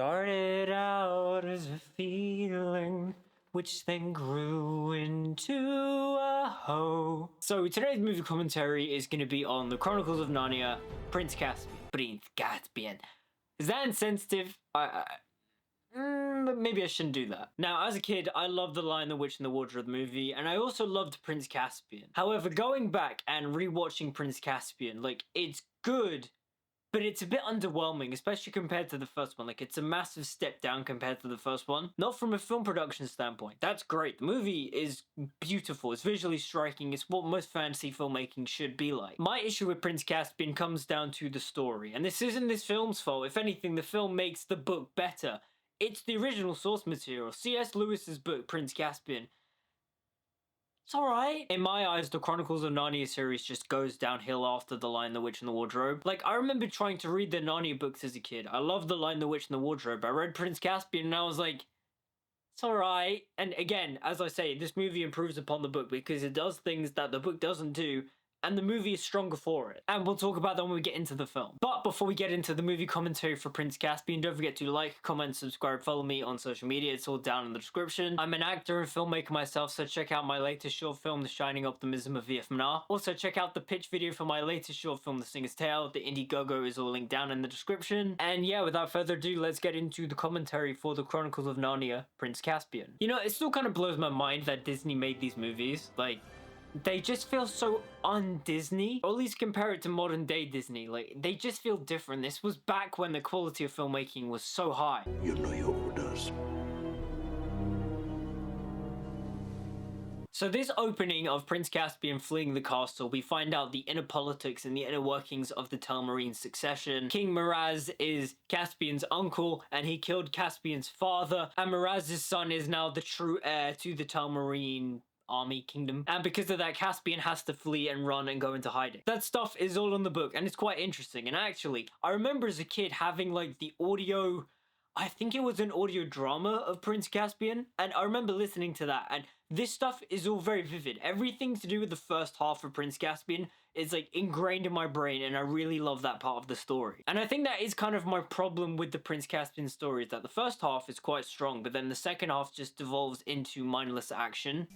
Started out as a feeling, which then grew into a hoe. So today's movie commentary is going to be on the Chronicles of Narnia, Prince Caspian. Prince Caspian. Is that insensitive? Maybe I shouldn't do that. Now, as a kid, I loved The Lion, the Witch, and the Wardrobe movie, and I also loved Prince Caspian. However, going back and rewatching Prince Caspian, like, it's good, but it's a bit underwhelming, especially compared to the first one. Like, it's a massive step down compared to the first one. Not from a film production standpoint. That's great. The movie is beautiful. It's visually striking. It's what most fantasy filmmaking should be like. My issue with Prince Caspian comes down to the story. And this isn't this film's fault. If anything, the film makes the book better. It's the original source material. C.S. Lewis's book, Prince Caspian, it's alright. In my eyes, the Chronicles of Narnia series just goes downhill after The Lion, the Witch, and the Wardrobe. Like, I remember trying to read the Narnia books as a kid. I loved The Lion, the Witch, and the Wardrobe. I read Prince Caspian and I was like, it's alright. And again, as I say, this movie improves upon the book because it does things that the book doesn't do, and the movie is stronger for it. And we'll talk about that when we get into the film. But before we get into the movie commentary for Prince Caspian, don't forget to like, comment, subscribe, follow me on social media. It's all down in the description. I'm an actor and filmmaker myself, so check out my latest short film, The Shining Optimism of V.F. Mnar. Also, check out the pitch video for my latest short film, The Singer's Tale. The Indiegogo is all linked down in the description. And yeah, without further ado, let's get into the commentary for the Chronicles of Narnia, Prince Caspian. You know, it still kind of blows my mind that Disney made these movies. Like, they just feel so un-Disney, or at least compare it to modern day Disney. Like, they just feel different. This was back when the quality of filmmaking was so high. You know your orders. So this opening of Prince Caspian fleeing the castle, we find out the inner politics and the inner workings of the Telmarine succession. King Miraz is Caspian's uncle, and he killed Caspian's father, and Miraz's son is now the true heir to the Telmarine army kingdom, and because of that, Caspian has to flee and run and go into hiding. That stuff is all on the book, and it's quite interesting. And actually, I remember as a kid having like the audio, I think it was an audio drama of Prince Caspian, and I remember listening to that, and this stuff is all very vivid. Everything to do with the first half of Prince Caspian is like ingrained in my brain, and I really love that part of the story. And I think that is kind of my problem with the Prince Caspian story, is that the first half is quite strong, but then the second half just devolves into mindless action.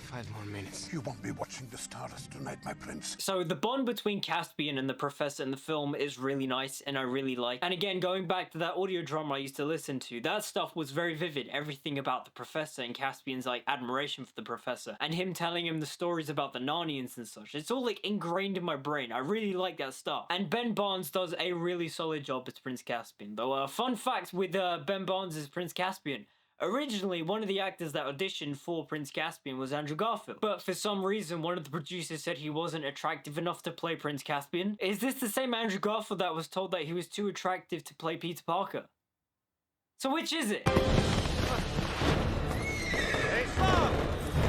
5 more minutes. You won't be watching the stars tonight, my prince. So the bond between Caspian and the professor in the film is really nice, and I really like. And again, going back to that audio drama I used to listen to, that stuff was very vivid. Everything about the professor and Caspian's like admiration for the professor, and him telling him the stories about the Narnians and such. It's all like ingrained in my brain. I really like that stuff. And Ben Barnes does a really solid job as Prince Caspian. Though, fun fact with Ben Barnes as Prince Caspian, originally, one of the actors that auditioned for Prince Caspian was Andrew Garfield. But for some reason, one of the producers said he wasn't attractive enough to play Prince Caspian. Is this the same Andrew Garfield that was told that he was too attractive to play Peter Parker? So which is it? Hey, son!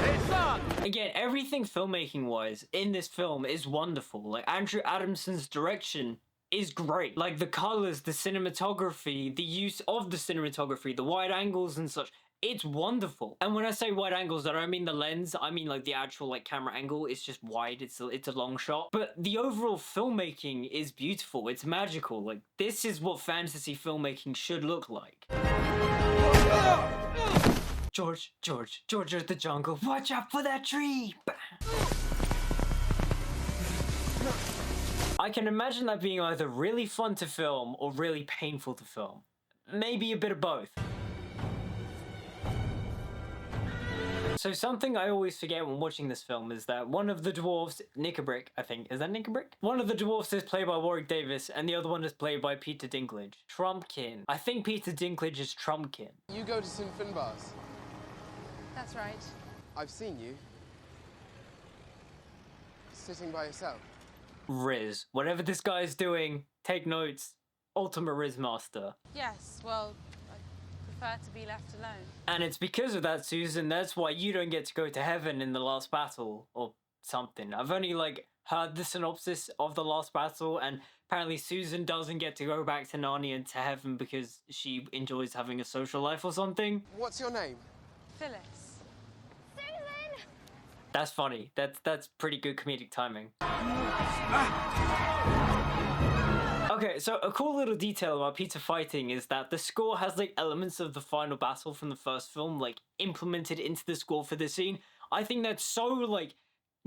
Hey, son! Again, everything filmmaking-wise in this film is wonderful. Like, Andrew Adamson's direction is great. Like, the colors, the cinematography, the use of the cinematography, the wide angles and such, it's wonderful. And when I say wide angles, I don't mean the lens, I mean like the actual like camera angle. It's just wide, it's a long shot. But the overall filmmaking is beautiful, it's magical. Like, this is what fantasy filmmaking should look like. George of the jungle, watch out for that tree! I can imagine that being either really fun to film or really painful to film. Maybe a bit of both. So something I always forget when watching this film is that one of the dwarves, Nickabrick, I think, is that Nickabrick? One of the dwarves is played by Warwick Davis and the other one is played by Peter Dinklage. Trumpkin. I think Peter Dinklage is Trumpkin. You go to St. Finbar's. That's right. I've seen you. Sitting by yourself. Riz. Whatever this guy is doing, take notes. Ultimate Riz Master. Yes, well, I prefer to be left alone. And it's because of that, Susan, that's why you don't get to go to heaven in the last battle, or something. I've only, like, heard the synopsis of the last battle, and apparently Susan doesn't get to go back to Narnia and to heaven because she enjoys having a social life or something. What's your name? Phyllis. Susan! That's funny. That's pretty good comedic timing. Okay, so a cool little detail about Peter fighting is that the score has like elements of the final battle from the first film like implemented into the score for this scene. I think that's so like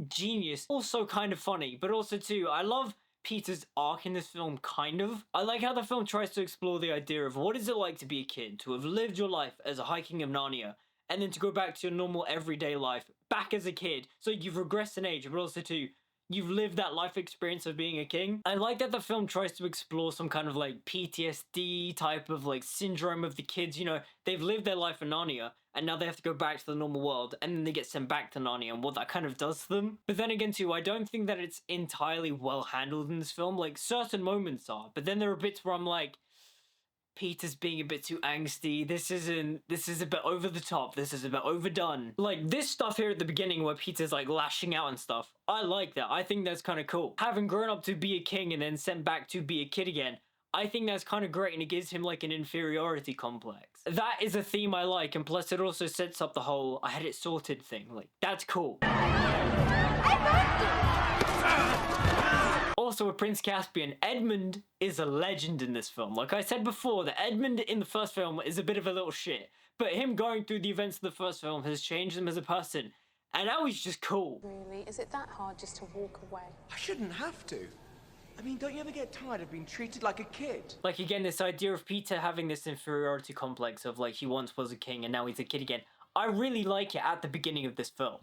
genius, also kind of funny, but also too, I love Peter's arc in this film, kind of. I like how the film tries to explore the idea of what is it like to be a kid, to have lived your life as a High King of Narnia, and then to go back to your normal everyday life, back as a kid, so you've regressed in age, but also too, you've lived that life experience of being a king. I like that the film tries to explore some kind of like PTSD type of like syndrome of the kids, you know, they've lived their life in Narnia, and now they have to go back to the normal world, and then they get sent back to Narnia, and what that kind of does to them. But then again too, I don't think that it's entirely well handled in this film. Like, certain moments are, but then there are bits where I'm like, Peter's being a bit too angsty, this is a bit over the top, this is a bit overdone. Like, this stuff here at the beginning where Peter's like lashing out and stuff, I like that, I think that's kind of cool. Having grown up to be a king and then sent back to be a kid again, I think that's kind of great, and it gives him like an inferiority complex. That is a theme I like, and plus it also sets up the whole I had it sorted thing. Like, that's cool. Also with Prince Caspian, Edmund is a legend in this film. Like I said before, the Edmund in the first film is a bit of a little shit, but him going through the events of the first film has changed him as a person, and now he's just cool. Really? Is it that hard just to walk away? I shouldn't have to. I mean, don't you ever get tired of being treated like a kid? Like, again, this idea of Peter having this inferiority complex of like he once was a king and now he's a kid again. I really like it at the beginning of this film.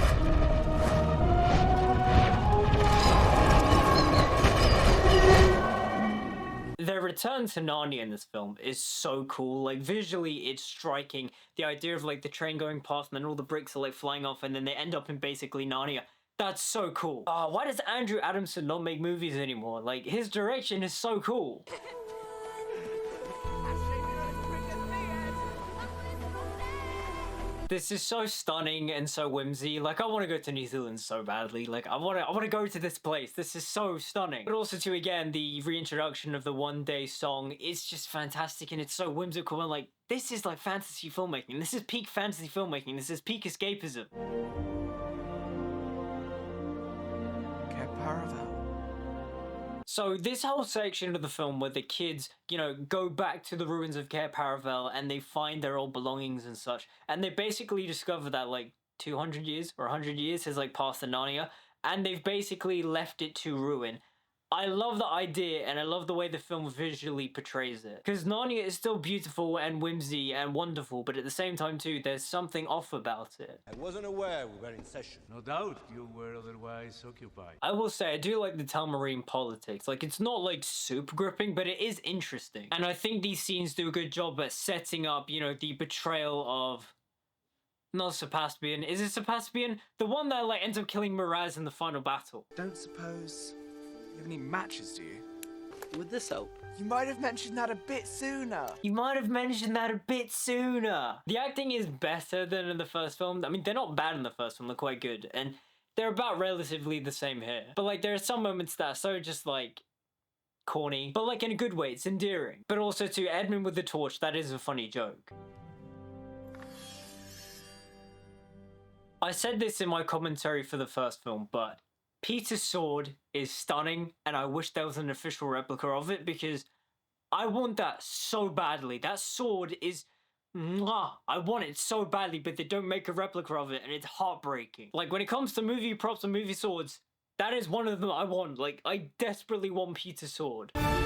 Their return to Narnia in this film is so cool. Like, visually, it's striking. The idea of like the train going past and then all the bricks are like flying off and then they end up in basically Narnia. That's so cool. Why does Andrew Adamson not make movies anymore? Like, his direction is so cool. This is so stunning and so whimsy. Like, I want to go to New Zealand so badly. Like, I want to go to this place. This is so stunning. But also too, again, the reintroduction of the One Day song is just fantastic, and it's so whimsical, and like, this is like fantasy filmmaking. This is peak fantasy filmmaking. This is peak escapism. So this whole section of the film where the kids, you know, go back to the ruins of Cair Paravel and they find their old belongings and such, and they basically discover that like 200 years or 100 years has like passed in Narnia, and they've basically left it to ruin. I love the idea, and I love the way the film visually portrays it. Because Narnia is still beautiful and whimsy and wonderful, but at the same time too, there's something off about it. I wasn't aware we were in session. No doubt you were otherwise occupied. I will say, I do like the Telmarine politics. Like, it's not like super gripping, but it is interesting. And I think these scenes do a good job at setting up, you know, the betrayal of... not Caspian. Is it Caspian? The one that like ends up killing Miraz in the final battle. Don't suppose you have any matches, do you? Would this help? You might have mentioned that a bit sooner. You might have mentioned that a bit sooner. The acting is better than in the first film. I mean, they're not bad in the first film, they're quite good. And they're about relatively the same here. But like, there are some moments that are so just like corny, but like in a good way, it's endearing. But also to Edmund with the torch, that is a funny joke. I said this in my commentary for the first film, but Peter's sword is stunning, and I wish there was an official replica of it, because I want that so badly. That sword is... mwah! I want it so badly, but they don't make a replica of it, and it's heartbreaking. Like, when it comes to movie props and movie swords, that is one of them I want. Like, I desperately want Peter's sword. Drop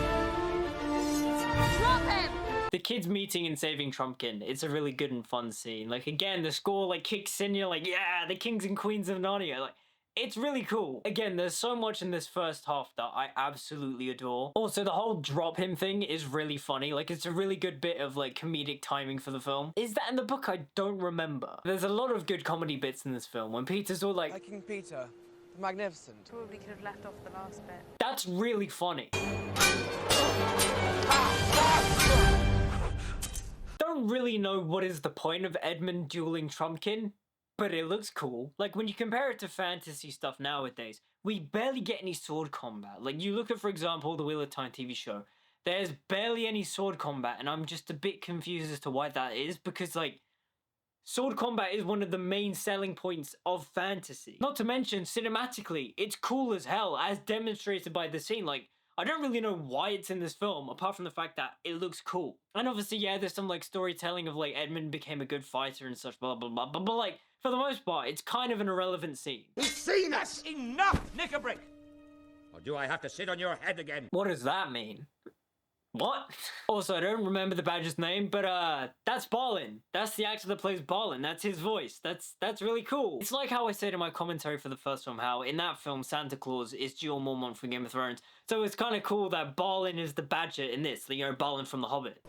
him! The kids meeting and saving Trumpkin, it's a really good and fun scene. Like, again, the score, like, kicks in, you're like, yeah, the kings and queens of Narnia. Like, it's really cool. Again, there's so much in this first half that I absolutely adore. Also, the whole drop him thing is really funny. Like, it's a really good bit of, like, comedic timing for the film. Is that in the book? I don't remember. There's a lot of good comedy bits in this film. When Peter's all like... King Peter, the Magnificent. Probably could have left off the last bit. That's really funny. Don't really know what is the point of Edmund dueling Trumpkin, but it looks cool. Like, when you compare it to fantasy stuff nowadays, we barely get any sword combat. Like, you look at, for example, the Wheel of Time TV show, there's barely any sword combat, and I'm just a bit confused as to why that is, because, like, sword combat is one of the main selling points of fantasy. Not to mention, cinematically, it's cool as hell, as demonstrated by the scene. Like, I don't really know why it's in this film, apart from the fact that it looks cool. And obviously, yeah, there's some like storytelling of like Edmund became a good fighter and such, blah blah blah. But like for the most part, it's kind of an irrelevant scene. He's seen us! Enough, Knickerbrick! Or do I have to sit on your head again? What does that mean? What? Also, I don't remember the badger's name, but that's Balin. That's the actor that plays Balin. That's his voice. That's really cool. It's like how I said in my commentary for the first film, how in that film Santa Claus is Jill Mormont from Game of Thrones. So it's kind of cool that Balin is the badger in this, you know, Balin from The Hobbit.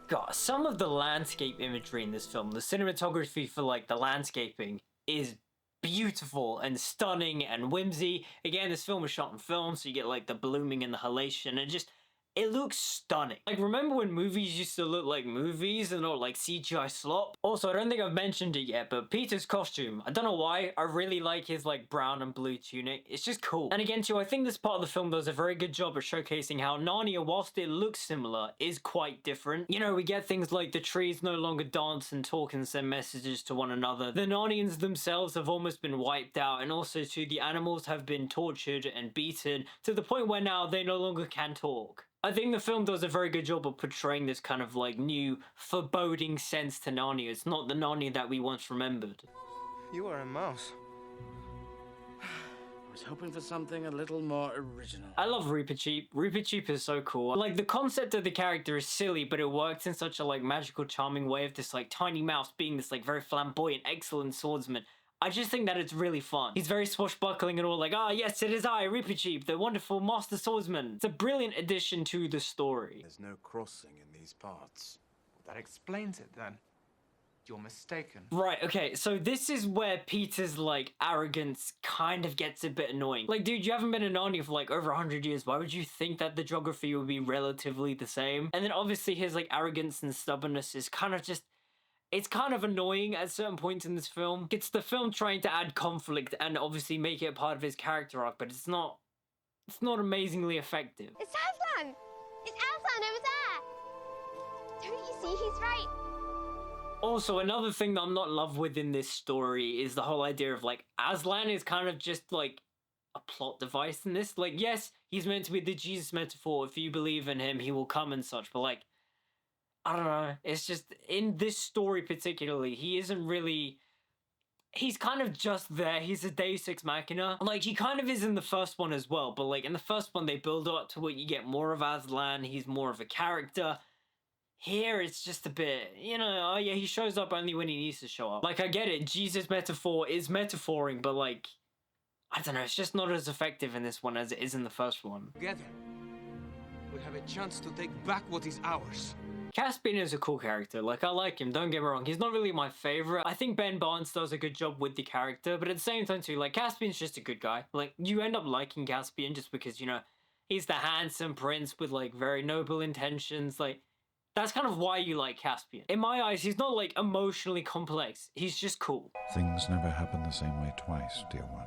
God, some of the landscape imagery in this film, the cinematography for like the landscaping is beautiful and stunning and whimsy. Again, this film was shot in film, so you get like the blooming and the halation, and just it looks stunning. Like, remember when movies used to look like movies and not like CGI slop? Also, I don't think I've mentioned it yet, but Peter's costume, I don't know why, I really like his like brown and blue tunic. It's just cool. And again too, I think this part of the film does a very good job of showcasing how Narnia, whilst it looks similar, is quite different. You know, we get things like the trees no longer dance and talk and send messages to one another. The Narnians themselves have almost been wiped out, and also too, the animals have been tortured and beaten to the point where now they no longer can talk. I think the film does a very good job of portraying this kind of like new foreboding sense to Narnia. It's not the Narnia that we once remembered. You are a mouse. I was hoping for something a little more original. I love Reepicheep. Reepicheep is so cool. Like, the concept of the character is silly, but it works in such a like magical, charming way of this like tiny mouse being this like very flamboyant, excellent swordsman. I just think that it's really fun. He's very swashbuckling and all like, ah, yes, it is I, Reepicheep, the wonderful master swordsman. It's a brilliant addition to the story. There's no crossing in these parts. That explains it then. You're mistaken. Right, okay, so this is where Peter's like arrogance kind of gets a bit annoying. Like, dude, you haven't been in Narnia for like over 100 years. Why would you think that the geography would be relatively the same? And then obviously his like arrogance and stubbornness is kind of just, it's kind of annoying at certain points in this film. It's the film trying to add conflict and obviously make it a part of his character arc, but it's not amazingly effective. It's Aslan! It's Aslan over there! Don't you see? He's right. Also, another thing that I'm not in love with in this story is the whole idea of like Aslan is kind of just like a plot device in this. Like, yes, he's meant to be the Jesus metaphor. If you believe in him, he will come and such, but like, I don't know, it's just, in this story particularly, he isn't really, he's kind of just there, he's a Deus Ex Machina. Like, he kind of is in the first one as well, but like, in the first one, they build up to what you get more of Aslan, he's more of a character. Here, it's just a bit, you know, oh yeah, he shows up only when he needs to show up. Like, I get it, Jesus metaphor is metaphoring, but like, I don't know, it's just not as effective in this one as it is in the first one. Together, we have a chance to take back what is ours. Caspian is a cool character, like I like him, don't get me wrong, he's not really my favourite. I think Ben Barnes does a good job with the character, but at the same time too, like Caspian's just a good guy. Like, you end up liking Caspian just because, you know, he's the handsome prince with like very noble intentions, like, that's kind of why you like Caspian. In my eyes, he's not like emotionally complex, he's just cool. Things never happen the same way twice, dear one.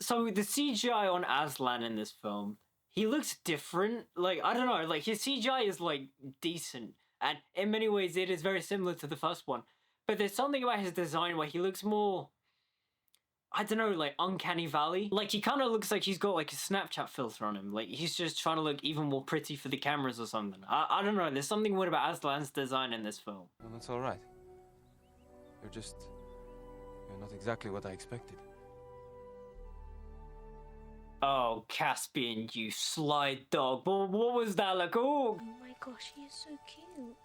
So the CGI on Aslan in this film, he looks different. Like, I don't know, like his CGI is like decent, and in many ways it is very similar to the first one. But there's something about his design where he looks more, I don't know, like Uncanny Valley. Like, he kind of looks like he's got like a Snapchat filter on him. Like, he's just trying to look even more pretty for the cameras or something. I don't know, there's something weird about Aslan's design in this film. Well, that's all right. You're not exactly what I expected. Oh, Caspian, you sly dog. What was that like? Oh my gosh, he is so cute.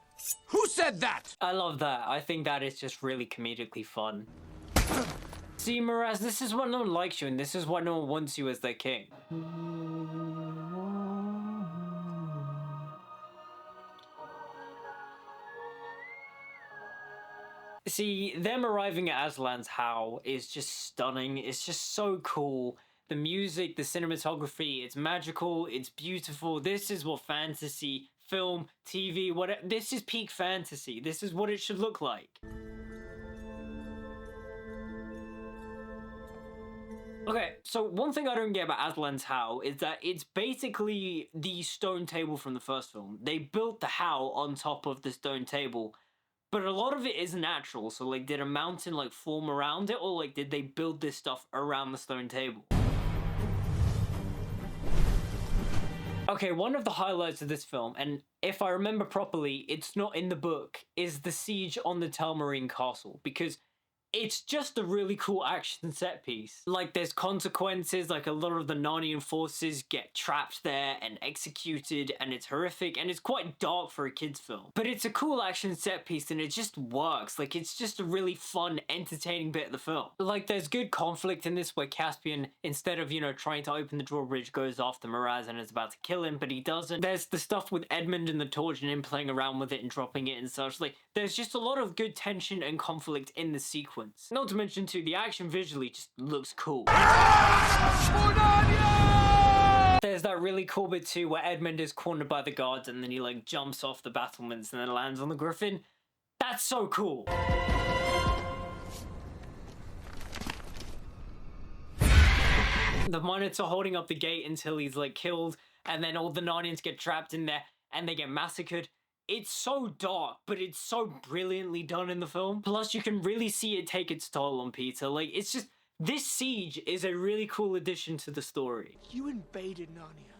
Who said that? I love that. I think that is just really comedically fun. See, Miraz, this is why no one likes you, and this is why no one wants you as their king. See, them arriving at Aslan's How is just stunning. It's just so cool. The music, the cinematography, it's magical, it's beautiful. This is what fantasy, film, TV, whatever, this is peak fantasy. This is what it should look like. Okay, so one thing I don't get about Aslan's How is that it's basically the stone table from the first film. They built the How on top of the stone table, but a lot of it is natural. So like, did a mountain like form around it, or like did they build this stuff around the stone table? Okay, one of the highlights of this film, and if I remember properly, it's not in the book, is the siege on the Telmarine castle, because it's just a really cool action set piece. Like, there's consequences, like a lot of the Narnian forces get trapped there and executed, and it's horrific, and it's quite dark for a kid's film. But it's a cool action set piece, and it just works. Like, it's just a really fun, entertaining bit of the film. Like, there's good conflict in this where Caspian, instead of, you know, trying to open the drawbridge, goes after Miraz and is about to kill him, but he doesn't. There's the stuff with Edmund and the torch and him playing around with it and dropping it and such. Like, there's just a lot of good tension and conflict in the sequence. Not to mention too, the action visually just looks cool. There's that really cool bit too where Edmund is cornered by the guards and then he like jumps off the battlements and then lands on the griffin. That's so cool. The Minotaur holding up the gate until he's like killed, and then all the Narnians get trapped in there and they get massacred. It's so dark, but it's so brilliantly done in the film. Plus, you can really see it take its toll on Peter. Like, it's just, this siege is a really cool addition to the story. You invaded Narnia.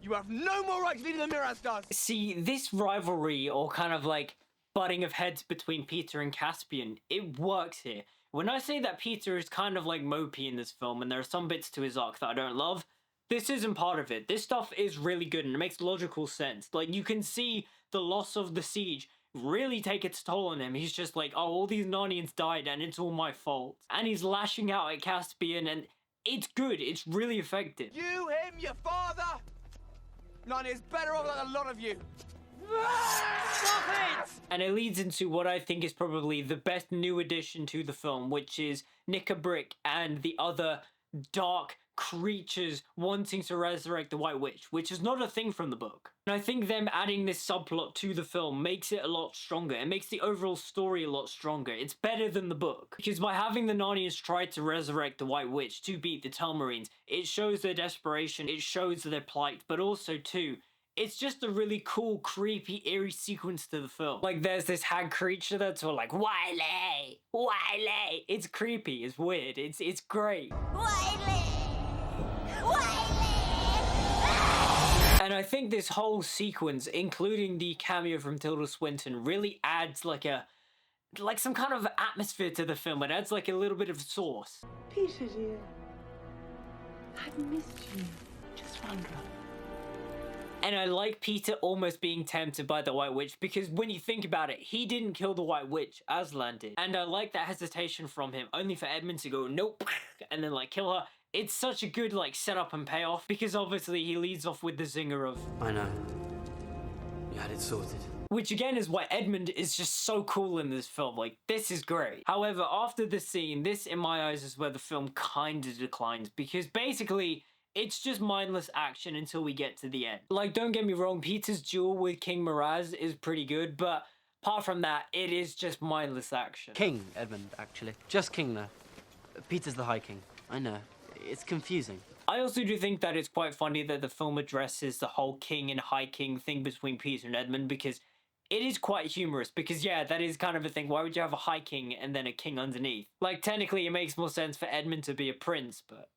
You have no more right to lead than Miraz does. See, this rivalry, or kind of like butting of heads between Peter and Caspian, it works here. When I say that Peter is kind of like mopey in this film, and there are some bits to his arc that I don't love, this isn't part of it. This stuff is really good and it makes logical sense. Like, you can see the loss of the siege really take its toll on him. He's just like, oh, all these Narnians died and it's all my fault. And he's lashing out at Caspian, and it's good. It's really effective. You, him, your father. Narnia's better off than a lot of you. Stop it! And it leads into what I think is probably the best new addition to the film, which is Nickabrick and the other dark creatures wanting to resurrect the White Witch, which is not a thing from the book. And I think them adding this subplot to the film makes it a lot stronger. It makes the overall story a lot stronger. It's better than the book. Because by having the Narnians try to resurrect the White Witch to beat the Telmarines, it shows their desperation, it shows their plight, but also too, it's just a really cool, creepy, eerie sequence to the film. Like, there's this hag creature that's all like, Wiley! Wiley! It's creepy, it's weird, it's great. Wiley! And I think this whole sequence, including the cameo from Tilda Swinton, really adds like some kind of atmosphere to the film. It adds like a little bit of sauce. Peter, dear, I've missed you. Just wondering. And I like Peter almost being tempted by the White Witch, because when you think about it, he didn't kill the White Witch, Aslan did. And I like that hesitation from him, only for Edmund to go, nope, and then like kill her. It's such a good like setup and payoff, because obviously he leads off with the zinger of, I know. You had it sorted. Which again is why Edmund is just so cool in this film. Like, this is great. However, after this scene, this in my eyes is where the film kind of declines, because basically it's just mindless action until we get to the end. Like, don't get me wrong, Peter's duel with King Miraz is pretty good, but apart from that, it is just mindless action. King Edmund, actually. Just King now. Peter's the High King. I know. It's confusing. I also do think that it's quite funny that the film addresses the whole king and high king thing between Peter and Edmund, because it is quite humorous, because yeah, that is kind of a thing. Why would you have a high king and then a king underneath? Like, technically it makes more sense for Edmund to be a prince, but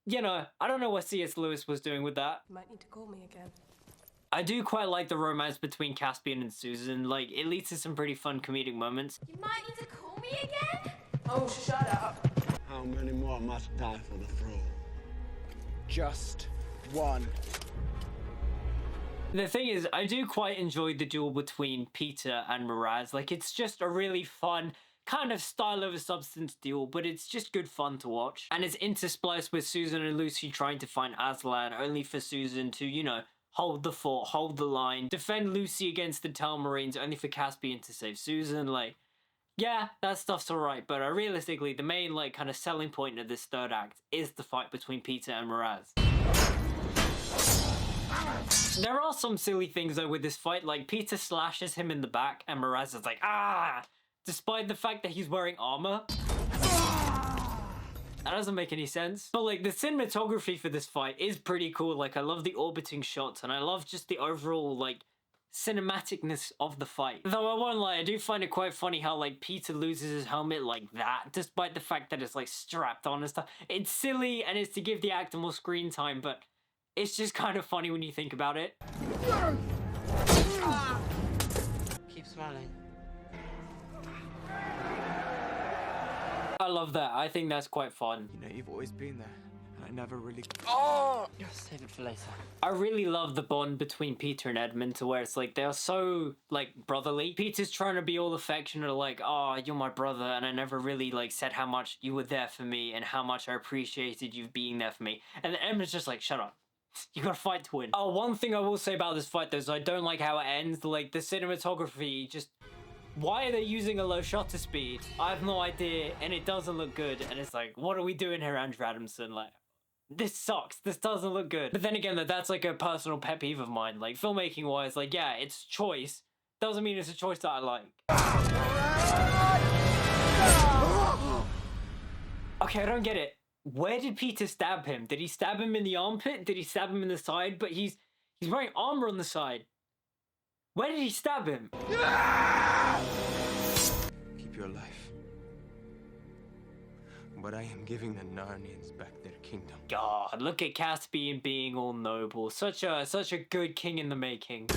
you know, I don't know what C.S. Lewis was doing with that. You might need to call me again. I do quite like the romance between Caspian and Susan. Like, it leads to some pretty fun comedic moments. You might need to call me again? Oh, shut up. How many more must die for the throne? Just one. The thing is, I do quite enjoy the duel between Peter and Miraz. Like, it's just a really fun kind of style over substance duel, but it's just good fun to watch. And it's interspliced with Susan and Lucy trying to find Aslan, only for Susan to, you know, hold the fort, hold the line, defend Lucy against the Telmarines, only for Caspian to save Susan. Like, yeah, that stuff's alright, but realistically, the main, like, kind of selling point of this third act is the fight between Peter and Miraz. There are some silly things, though, with this fight. Like, Peter slashes him in the back, and Miraz is like, ah! Despite the fact that he's wearing armor. That doesn't make any sense. But, like, the cinematography for this fight is pretty cool. Like, I love the orbiting shots, and I love just the overall, like, cinematicness of the fight. Though I won't lie, I do find it quite funny how like Peter loses his helmet like that, despite the fact that it's like strapped on and stuff. It's silly and it's to give the actor more screen time, but it's just kind of funny when you think about it. Keep smiling. I love that. I think that's quite fun. You know, you've always been there, and I never really... Oh! Save it for later. I really love the bond between Peter and Edmund, to where it's like they're so like brotherly. Peter's trying to be all affectionate, like, oh, you're my brother, and I never really like said how much you were there for me and how much I appreciated you being there for me. And then Edmund's just like, shut up. You gotta fight to win. Oh, one thing I will say about this fight though is I don't like how it ends. Like the cinematography just... Why are they using a low shutter speed? I have no idea, and it doesn't look good. And it's like, what are we doing here, Andrew Adamson? Like, this sucks. This doesn't look good. But then again, that's like a personal pet peeve of mine. Like, filmmaking wise, like, yeah, it's choice. Doesn't mean it's a choice that I like. Okay, I don't get it. Where did Peter stab him? Did he stab him in the armpit? Did he stab him in the side? But he's wearing armor on the side. Where did he stab him? Keep your life. But I am giving the Narnians back their kingdom. God, look at Caspian being all noble. Such a good king in the making.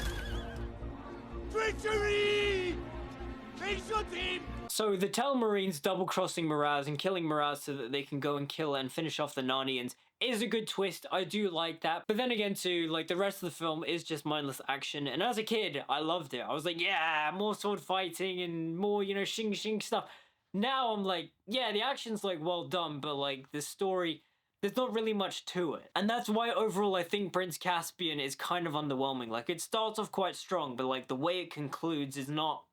Victory! Face your team! So the Telmarines double-crossing Miraz and killing Miraz so that they can go and kill and finish off the Narnians is a good twist. I do like that. But then again too, like the rest of the film is just mindless action. And as a kid, I loved it. I was like, yeah, more sword fighting and more, you know, shing stuff. Now I'm like, yeah, the action's like well done, but like the story, there's not really much to it. And that's why overall I think Prince Caspian is kind of underwhelming. Like it starts off quite strong, but like the way it concludes is not...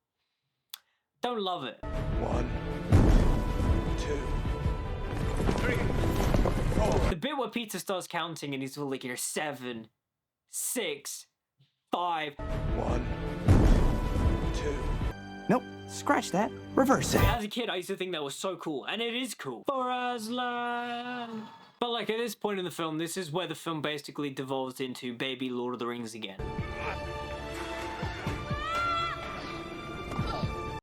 Don't love it. 1, 2, 3, 4. The bit where Peter starts counting and he's all like, you know, 7, 6, 5. 1, 2. Nope, scratch that. Reverse it. As a kid, I used to think that was so cool, and it is cool. For Aslan. But like at this point in the film, this is where the film basically devolves into baby Lord of the Rings again.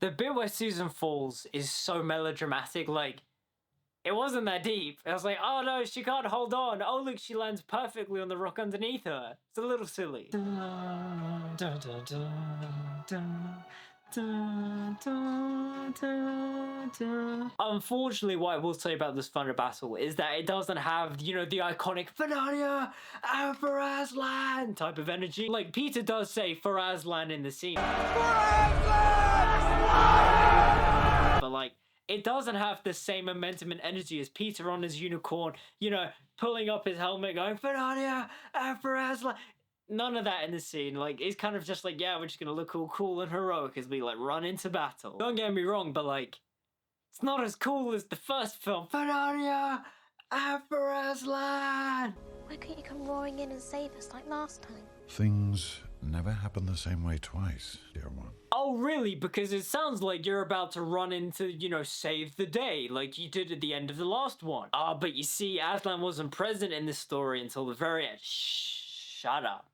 The bit where Susan falls is so melodramatic, like, it wasn't that deep. I was like, oh no, she can't hold on. Oh look, she lands perfectly on the rock underneath her. It's a little silly. Unfortunately, what I will say about this final battle is that it doesn't have, you know, the iconic for Narnia and for Aslan type of energy. Like, Peter does say for Aslan in the scene. But like, it doesn't have the same momentum and energy as Peter on his unicorn, you know, pulling up his helmet going for Narnia and for Aslan. None of that in the scene. Like, it's kind of just like, yeah, we're just gonna look all cool and heroic as we, like, run into battle. Don't get me wrong, but, like, it's not as cool as the first film. For Narnia and for Aslan! Why couldn't you come roaring in and save us like last time? Things never happen the same way twice, dear one. Oh, really? Because it sounds like you're about to run into, you know, save the day, like you did at the end of the last one. Ah, but you see, Aslan wasn't present in this story until the very end. Shh, shut up.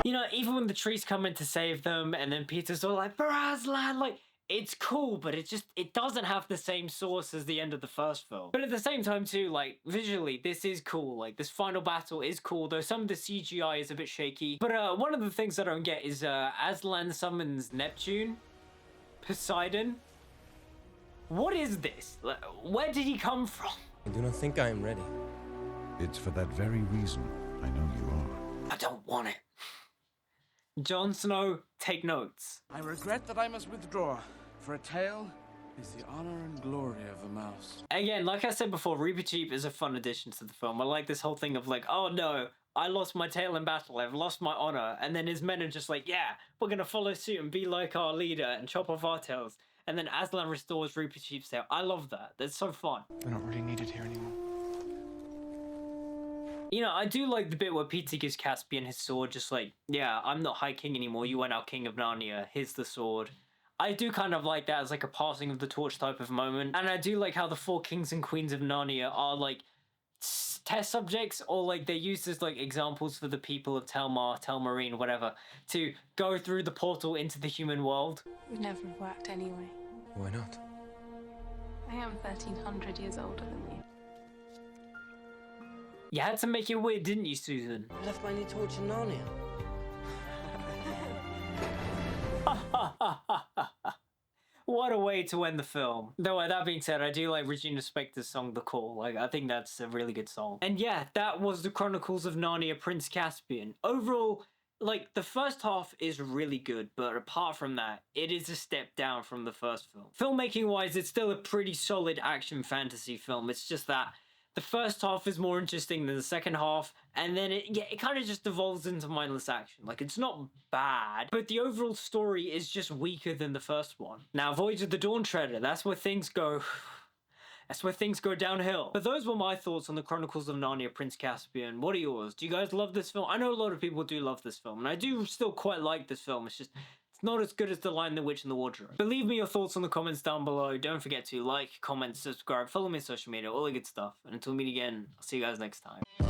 You know, even when the trees come in to save them, and then Peter's all like, for Aslan, like, it's cool, but it doesn't have the same source as the end of the first film. But at the same time too, like, visually, this is cool. Like, this final battle is cool, though some of the CGI is a bit shaky. But one of the things I don't get is Aslan summons Neptune, Poseidon. What is this? Like, where did he come from? I do not think I am ready. It's for that very reason I know you are. I don't want it. Jon Snow, take notes. I regret that I must withdraw, for a tale is the honor and glory of a mouse. Again, like I said before, Reaper-Cheap is a fun addition to the film. I like this whole thing of like, oh no, I lost my tail in battle, I've lost my honor, and then his men are just like, yeah, we're gonna follow suit and be like our leader and chop off our tails. And then Aslan restores Reaper-Cheap's tail. I love that. That's so fun. I don't really need it here anymore. You know, I do like the bit where Peter gives Caspian his sword, just like, yeah, I'm not High King anymore, you are now King of Narnia, here's the sword. I do kind of like that as like a passing of the torch type of moment, and I do like how the 4 kings and queens of Narnia are like test subjects, or like they used as like examples for the people of Telmar, Telmarine, whatever, to go through the portal into the human world. Would never have worked anyway. Why not? I am 1,300 years older than you. You had to make it weird, didn't you, Susan? I left my new torch in Narnia. What a way to end the film. Though, that being said, I do like Regina Spektor's song The Call. Like, I think that's a really good song. And yeah, that was the Chronicles of Narnia, Prince Caspian. Overall, like, the first half is really good, but apart from that, it is a step down from the first film. Filmmaking-wise, it's still a pretty solid action fantasy film. It's just that the first half is more interesting than the second half, and then it kind of just devolves into mindless action. Like, it's not bad, but the overall story is just weaker than the first one. Now, Voyage of the Dawn Treader, that's where things go downhill. But those were my thoughts on the Chronicles of Narnia, Prince Caspian. What are yours? Do you guys love this film? I know a lot of people do love this film, and I do still quite like this film. It's just, it's not as good as The Lion, the Witch, and the Wardrobe. But leave me your thoughts in the comments down below. Don't forget to like, comment, subscribe, follow me on social media, all the good stuff. And until we meet again, I'll see you guys next time.